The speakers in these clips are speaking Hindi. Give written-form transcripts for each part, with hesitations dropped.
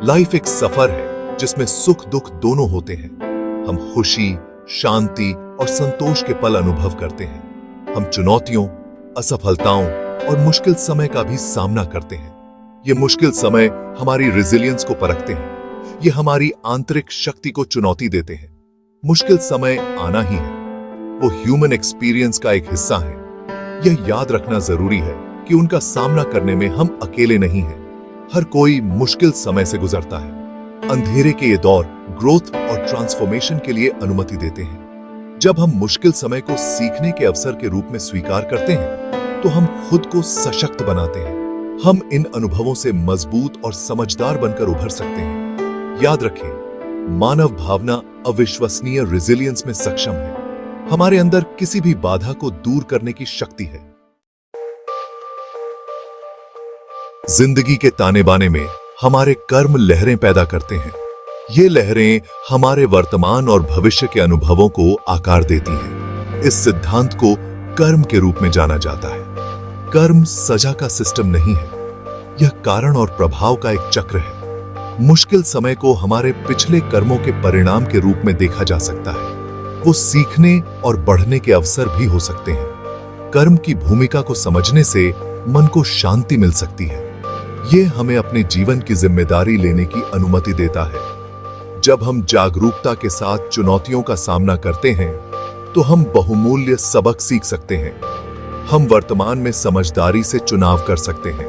लाइफ एक सफर है जिसमें सुख दुख दोनों होते हैं। हम खुशी, शांति और संतोष के पल अनुभव करते हैं। हम चुनौतियों, असफलताओं और मुश्किल समय का भी सामना करते हैं। ये मुश्किल समय हमारी रेजिलियंस को परखते हैं। ये हमारी आंतरिक शक्ति को चुनौती देते हैं। मुश्किल समय आना ही है, वो ह्यूमन एक्सपीरियंस का एक हिस्सा है। यह याद रखना जरूरी है कि उनका सामना करने में हम अकेले नहीं हैं। हर कोई मुश्किल समय से गुजरता है। अंधेरे के ये दौर ग्रोथ और ट्रांसफॉर्मेशन के लिए अनुमति देते हैं। जब हम मुश्किल समय को सीखने के अवसर के रूप में स्वीकार करते हैं, तो हम खुद को सशक्त बनाते हैं। हम इन अनुभवों से मजबूत और समझदार बनकर उभर सकते हैं। याद रखें, मानव भावना अविश्वसनीय रेजिलियंस में सक्षम है। हमारे अंदर किसी भी बाधा को दूर करने की शक्ति है। जिंदगी के ताने बाने में हमारे कर्म लहरें पैदा करते हैं। ये लहरें हमारे वर्तमान और भविष्य के अनुभवों को आकार देती हैं। इस सिद्धांत को कर्म के रूप में जाना जाता है। कर्म सजा का सिस्टम नहीं है, यह कारण और प्रभाव का एक चक्र है। मुश्किल समय को हमारे पिछले कर्मों के परिणाम के रूप में देखा जा सकता है। वो सीखने और बढ़ने के अवसर भी हो सकते हैं। कर्म की भूमिका को समझने से मन को शांति मिल सकती है। ये हमें अपने जीवन की जिम्मेदारी लेने की अनुमति देता है। जब हम जागरूकता के साथ चुनौतियों का सामना करते हैं, तो हम बहुमूल्य सबक सीख सकते हैं। हम वर्तमान में समझदारी से चुनाव कर सकते हैं।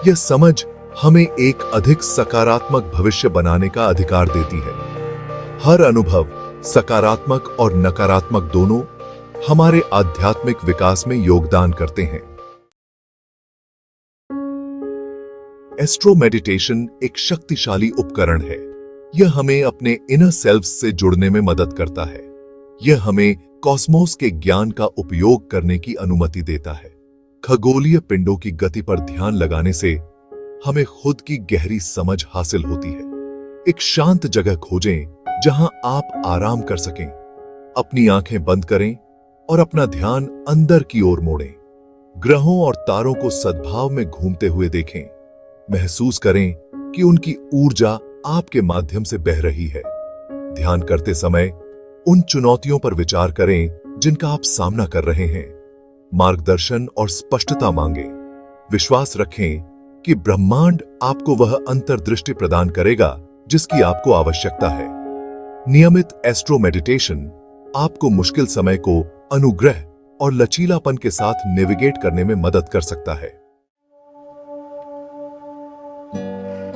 यह समझ हमें एक अधिक सकारात्मक भविष्य बनाने का अधिकार देती है। हर अनुभव, सकारात्मक और नकारात्मक दोनों, हमारे आध्यात्मिक विकास में योगदान करते हैं। एस्ट्रो मेडिटेशन एक शक्तिशाली उपकरण है। यह हमें अपने इनर सेल्फ से जुड़ने में मदद करता है। यह हमें कॉस्मोस के ज्ञान का उपयोग करने की अनुमति देता है। खगोलीय पिंडों की गति पर ध्यान लगाने से हमें खुद की गहरी समझ हासिल होती है। एक शांत जगह खोजें जहां आप आराम कर सकें। अपनी आंखें बंद करें और अपना ध्यान अंदर की ओर मोड़ें। ग्रहों और तारों को सद्भाव में घूमते हुए देखें। महसूस करें कि उनकी ऊर्जा आपके माध्यम से बह रही है। ध्यान करते समय उन चुनौतियों पर विचार करें जिनका आप सामना कर रहे हैं। मार्गदर्शन और स्पष्टता मांगें। विश्वास रखें कि ब्रह्मांड आपको वह अंतर्दृष्टि प्रदान करेगा जिसकी आपको आवश्यकता है। नियमित एस्ट्रो मेडिटेशन आपको मुश्किल समय को अनुग्रह और लचीलापन के साथ नेविगेट करने में मदद कर सकता है।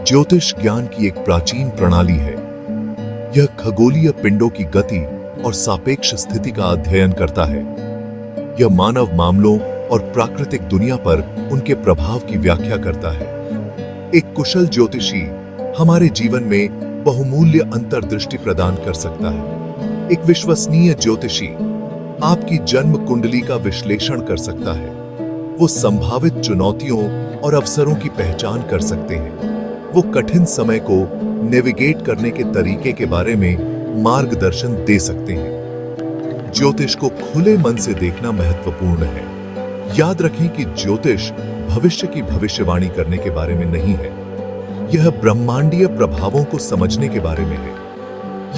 ज्योतिष ज्ञान की एक प्राचीन प्रणाली है। यह खगोलीय पिंडों की गति और सापेक्ष स्थिति का अध्ययन करता है। यह मानव मामलों और प्राकृतिक दुनिया पर उनके प्रभाव की व्याख्या करता है। एक कुशल ज्योतिषी हमारे जीवन में बहुमूल्य अंतर्दृष्टि प्रदान कर सकता है। एक विश्वसनीय ज्योतिषी आपकी जन्म कुंडली का विश्लेषण कर सकता है। वो संभावित चुनौतियों और अवसरों की पहचान कर सकते हैं। वो कठिन समय को नेविगेट करने के तरीके के बारे में मार्गदर्शन दे सकते हैं। ज्योतिष को खुले मन से देखना महत्वपूर्ण है। याद रखें कि ज्योतिष भविष्य की भविष्यवाणी करने के बारे में नहीं है। यह ब्रह्मांडीय प्रभावों को समझने के बारे में है।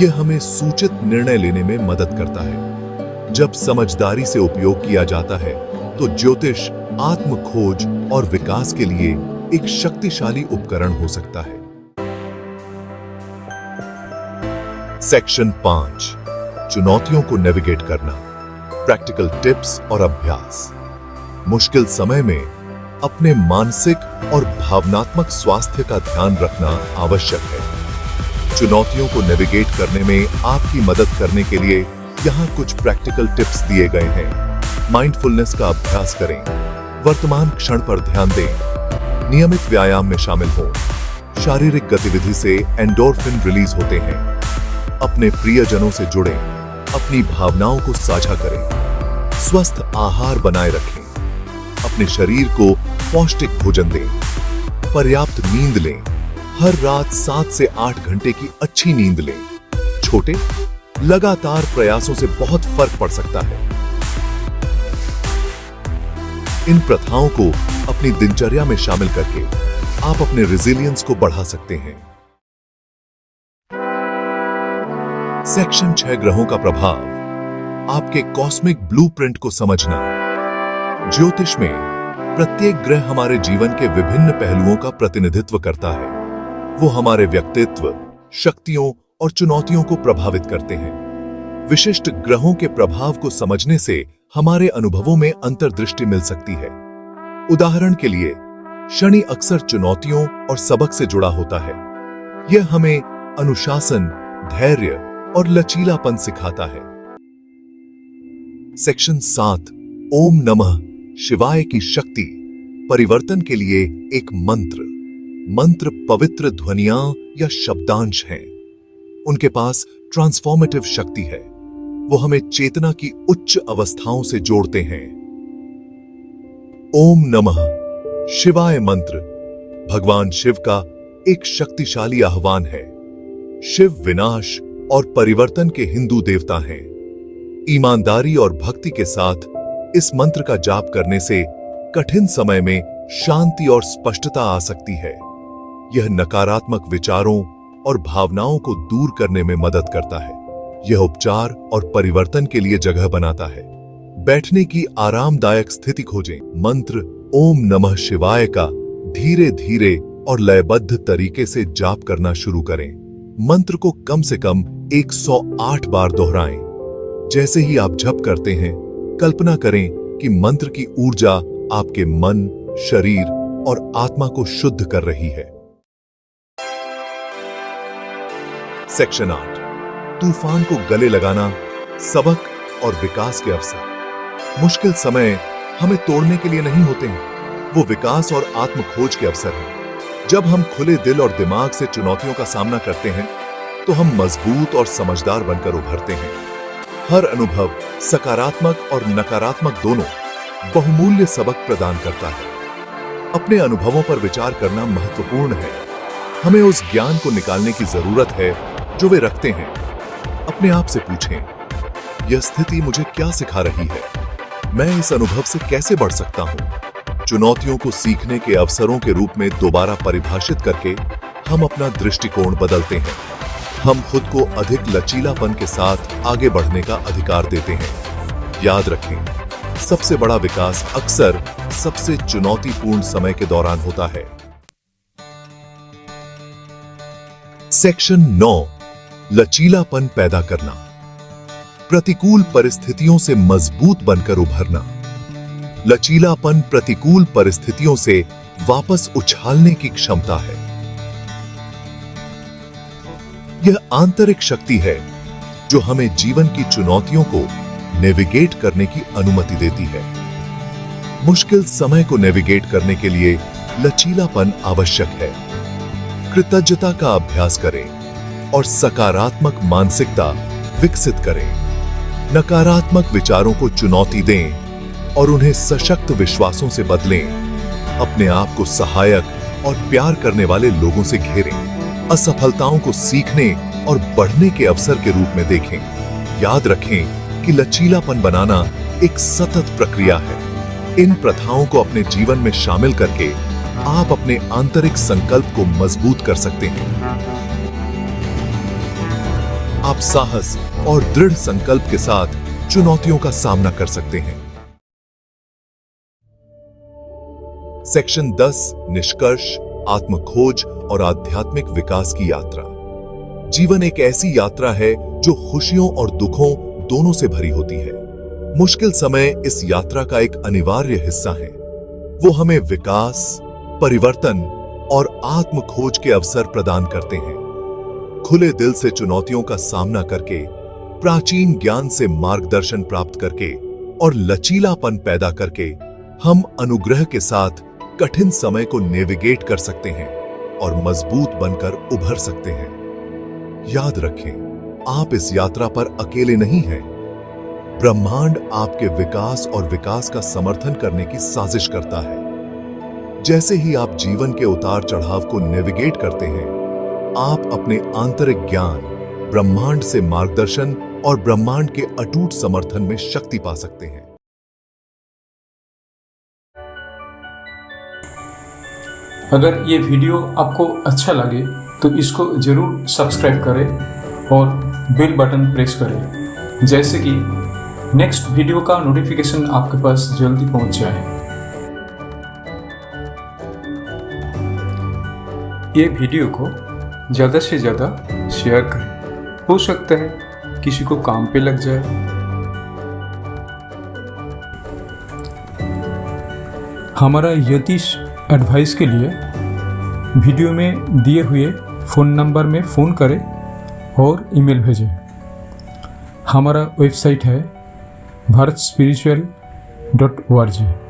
यह हमें सूचित निर्णय लेने में मदद करता है। जब समझदारी से उपयोग किया जाता है, तो ज्योतिष आत्म खोज और विकास के लिए एक शक्तिशाली उपकरण हो सकता है। सेक्शन 5, चुनौतियों को नेविगेट करना, प्रैक्टिकल टिप्स और अभ्यास। मुश्किल समय में अपने मानसिक और भावनात्मक स्वास्थ्य का ध्यान रखना आवश्यक है। चुनौतियों को नेविगेट करने में आपकी मदद करने के लिए यहाँ कुछ प्रैक्टिकल टिप्स दिए गए हैं। माइंडफुलनेस का अभ्यास करें। वर्तमान क्षण पर ध्यान दें। नियमित व्यायाम में शामिल हो। शारीरिक गतिविधि से एंडोर्फिन रिलीज होते हैं। अपने प्रियजनों से जुड़ें। अपनी भावनाओं को साझा करें। स्वस्थ आहार बनाए रखें। अपने शरीर को पौष्टिक भोजन दें। पर्याप्त नींद लें। हर रात 7 से 8 घंटे की अच्छी नींद लें। छोटे, लगातार प्रयासों से बहुत फर्क पड़ सकता है। इन प्रथाओं को अपनी दिनचर्या में शामिल करके आप अपने रेजिलियंस को बढ़ा सकते हैं। सेक्शन 6 ग्रहों का प्रभाव, आपके कॉस्मिक ब्लूप्रिंट को समझना। ज्योतिष में प्रत्येक ग्रह हमारे जीवन के विभिन्न पहलुओं का प्रतिनिधित्व करता है। वो हमारे व्यक्तित्व, शक्तियों और चुनौतियों को प्रभावित करते हैं। विशिष्ट ग्रहों के प्रभाव को समझने से हमारे अनुभवों में अंतर्दृष्टि मिल सकती है। उदाहरण के लिए, शनि अक्सर चुनौतियों और सबक से जुड़ा होता है। यह हमें अनुशासन, धैर्य और लचीलापन सिखाता है। सेक्शन 7 ओम नमः शिवाय की शक्ति, परिवर्तन के लिए एक मंत्र। मंत्र पवित्र ध्वनियां या शब्दांश हैं। उनके पास ट्रांसफॉर्मेटिव शक्ति है। वो हमें चेतना की उच्च अवस्थाओं से जोड़ते हैं। ओम नमः शिवाय मंत्र भगवान शिव का एक शक्तिशाली आह्वान है। शिव विनाश और परिवर्तन के हिंदू देवता हैं। ईमानदारी और भक्ति के साथ इस मंत्र का जाप करने से कठिन समय में शांति और स्पष्टता आ सकती है। यह नकारात्मक विचारों और भावनाओं को दूर करने में मदद करता है। यह उपचार और परिवर्तन के लिए जगह बनाता है। बैठने की आरामदायक स्थिति खोजें। मंत्र ओम नमः शिवाय का धीरे धीरे और लयबद्ध तरीके से जाप करना शुरू करें। मंत्र को कम से कम 108 बार दोहराएं। जैसे ही आप जप करते हैं, कल्पना करें कि मंत्र की ऊर्जा आपके मन, शरीर और आत्मा को शुद्ध कर रही है। सेक्शन 8 तूफान को गले लगाना, सबक और विकास के अवसर। मुश्किल समय हमें तोड़ने के लिए नहीं होते हैं, वो विकास और आत्म खोज के अवसर हैं। जब हम खुले दिल और दिमाग से चुनौतियों का सामना करते हैं, तो हम मजबूत और समझदार बनकर उभरते हैं। हर अनुभव, सकारात्मक और नकारात्मक दोनों, बहुमूल्य सबक प्रदान करता है। अपने अनुभवों पर विचार करना महत्वपूर्ण है। हमें उस ज्ञान को निकालने की जरूरत है जो वे रखते हैं। अपने आप से पूछें, यह स्थिति मुझे क्या सिखा रही है? मैं इस अनुभव से कैसे बढ़ सकता हूं? चुनौतियों को सीखने के अवसरों के रूप में दोबारा परिभाषित करके हम अपना दृष्टिकोण बदलते हैं। हम खुद को अधिक लचीलापन के साथ आगे बढ़ने का अधिकार देते हैं। याद रखें, सबसे बड़ा विकास अक्सर सबसे चुनौतीपूर्ण समय के दौरान होता है। सेक्शन 9 लचीलापन पैदा करना, प्रतिकूल परिस्थितियों से मजबूत बनकर उभरना। लचीलापन प्रतिकूल परिस्थितियों से वापस उछालने की क्षमता है। यह आंतरिक शक्ति है जो हमें जीवन की चुनौतियों को नेविगेट करने की अनुमति देती है। मुश्किल समय को नेविगेट करने के लिए लचीलापन आवश्यक है। कृतज्ञता का अभ्यास करें और सकारात्मक मानसिकता विकसित करें। नकारात्मक विचारों को चुनौती दें और उन्हें सशक्त विश्वासों से बदलें। अपने आप को सहायक और प्यार करने वाले लोगों से घेरें। असफलताओं को सीखने और बढ़ने के अवसर के रूप में देखें। याद रखें कि लचीलापन बनाना एक सतत प्रक्रिया है। इन प्रथाओं को अपने जीवन में शामिल करके आप अपने आंतरिक संकल्प को मजबूत कर सकते हैं। आप साहस और दृढ़ संकल्प के साथ चुनौतियों का सामना कर सकते हैं। सेक्शन 10 निष्कर्ष, आत्मखोज और आध्यात्मिक विकास की यात्रा। जीवन एक ऐसी यात्रा है जो खुशियों और दुखों दोनों से भरी होती है। मुश्किल समय इस यात्रा का एक अनिवार्य हिस्सा है। वो हमें विकास, परिवर्तन और आत्म खोज के अवसर प्रदान करते हैं। खुले दिल से चुनौतियों का सामना करके, प्राचीन ज्ञान से मार्गदर्शन प्राप्त करके और लचीलापन पैदा करके हम अनुग्रह के साथ कठिन समय को नेविगेट कर सकते हैं और मजबूत बनकर उभर सकते हैं। याद रखें, आप इस यात्रा पर अकेले नहीं हैं। ब्रह्मांड आपके विकास और विकास का समर्थन करने की साजिश करता है। जैसे ही आप जीवन के उतार चढ़ाव को नेविगेट करते हैं, आप अपने आंतरिक ज्ञान, ब्रह्मांड से मार्गदर्शन और ब्रह्मांड के अटूट समर्थन में शक्ति पा सकते हैं। अगर ये वीडियो आपको अच्छा लगे तो इसको ज़रूर सब्सक्राइब करें और बेल बटन प्रेस करें, जैसे कि नेक्स्ट वीडियो का नोटिफिकेशन आपके पास जल्दी पहुंच जाए। ये वीडियो को ज़्यादा से ज़्यादा शेयर करें, हो सकता है किसी को काम पे लग जाए। हमारा यतीश एडवाइस के लिए वीडियो में दिए हुए फ़ोन नंबर में फ़ोन करें और ईमेल भेजें। हमारा वेबसाइट है bharatspiritual.org।